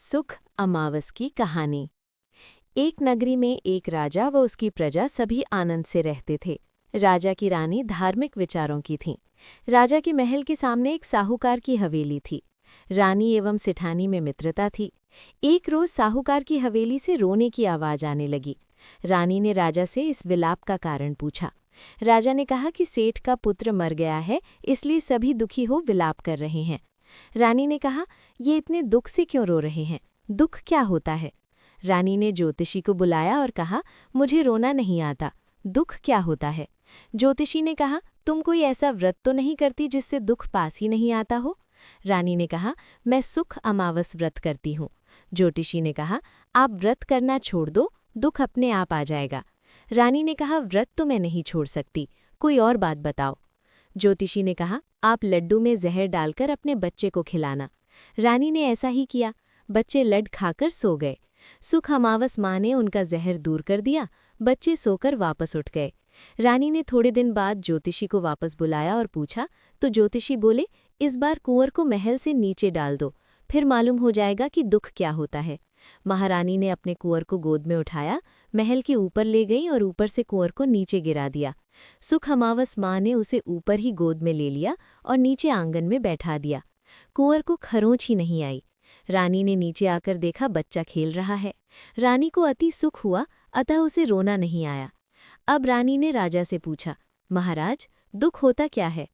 सुख अमावस की कहानी। एक नगरी में एक राजा व उसकी प्रजा सभी आनंद से रहते थे। राजा की रानी धार्मिक विचारों की थीं। राजा के महल के सामने एक साहूकार की हवेली थी। रानी एवं सिठानी में मित्रता थी। एक रोज साहूकार की हवेली से रोने की आवाज आने लगी। रानी ने राजा से इस विलाप का कारण पूछा। राजा ने कहा कि सेठ का पुत्र मर गया है, इसलिए सभी दुखी हो विलाप कर रहे हैं। रानी ने कहा, ये इतने दुख से क्यों रो रहे हैं? दुख क्या होता है? रानी ने ज्योतिषी को बुलाया और कहा, मुझे रोना नहीं आता, दुख क्या होता है? ज्योतिषी ने कहा, तुम कोई ऐसा व्रत तो नहीं करती जिससे दुख पास ही नहीं आता हो? रानी ने कहा, मैं सुख अमावस व्रत करती हूँ। ज्योतिषी ने कहा, आप व्रत करना छोड़ दो, दुख अपने आप आ जाएगा। रानी ने कहा, व्रत तो मैं नहीं छोड़ सकती, कोई और बात बताओ। ज्योतिषी ने कहा, आप लड्डू में जहर डालकर अपने बच्चे को खिलाना। रानी ने ऐसा ही किया। बच्चे लड्डू खाकर सो गए। सुख अमावस माँ ने उनका जहर दूर कर दिया। बच्चे सोकर वापस उठ गए। रानी ने थोड़े दिन बाद ज्योतिषी को वापस बुलाया और पूछा, तो ज्योतिषी बोले, इस बार कुंवर को महल से नीचे डाल दो, फिर मालूम हो जाएगा कि दुख क्या होता है। महारानी ने अपने कुंवर को गोद में उठाया, महल के ऊपर ले गई और ऊपर से कुंवर को नीचे गिरा दिया। सुख अमावस माँ ने उसे ऊपर ही गोद में ले लिया और नीचे आंगन में बैठा दिया। कुंवर को खरोंच ही नहीं आई। रानी ने नीचे आकर देखा बच्चा खेल रहा है। रानी को अति सुख हुआ, अतः उसे रोना नहीं आया। अब रानी ने राजा से पूछा, महाराज, दुख होता क्या है?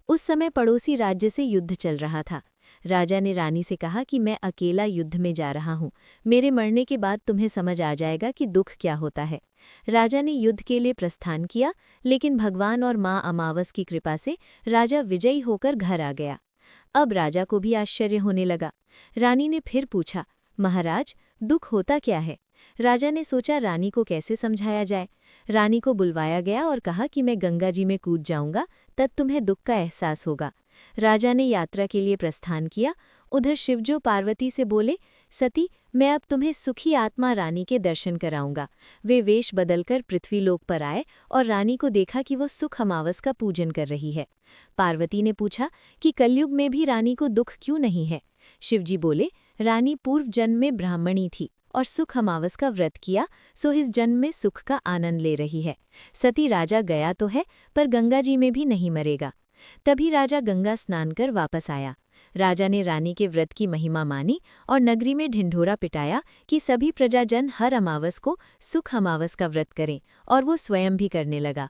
उस समय पड़ोसी राज्य से युद्ध चल रहा था। राजा ने रानी से कहा कि मैं अकेला युद्ध में जा रहा हूँ, मेरे मरने के बाद तुम्हें समझ आ जाएगा कि दुख क्या होता है। राजा ने युद्ध के लिए प्रस्थान किया, लेकिन भगवान और माँ अमावस की कृपा से राजा विजयी होकर घर आ गया। अब राजा को भी आश्चर्य होने लगा। रानी ने फिर पूछा, महाराज, दुख होता क्या है? राजा ने सोचा रानी को कैसे समझाया जाए। रानी को बुलवाया गया और कहा कि मैं गंगा जी में कूद जाऊंगा, तब तुम्हें दुख का एहसास होगा। राजा ने यात्रा के लिए प्रस्थान किया। उधर शिवजो पार्वती से बोले, सती, मैं अब तुम्हें सुखी आत्मा रानी के दर्शन कराऊंगा। वे वेश बदलकर पृथ्वीलोक पर आए और रानी को देखा कि वो सुख अमावस का पूजन कर रही है। पार्वती ने पूछा कि कलयुग में भी रानी को दुख क्यों नहीं है? शिवजी बोले, रानी पूर्व जन्म में ब्राह्मणी थी और सुख अमावस का व्रत किया, सो इस जन्म में सुख का आनंद ले रही है। सती, राजा गया तो है, पर गंगा जी में भी नहीं मरेगा। तभी राजा गंगा स्नान कर वापस आया। राजा ने रानी के व्रत की महिमा मानी और नगरी में ढिंढोरा पिटाया कि सभी प्रजाजन हर अमावस को सुख अमावस का व्रत करें, और वो स्वयं भी करने लगा।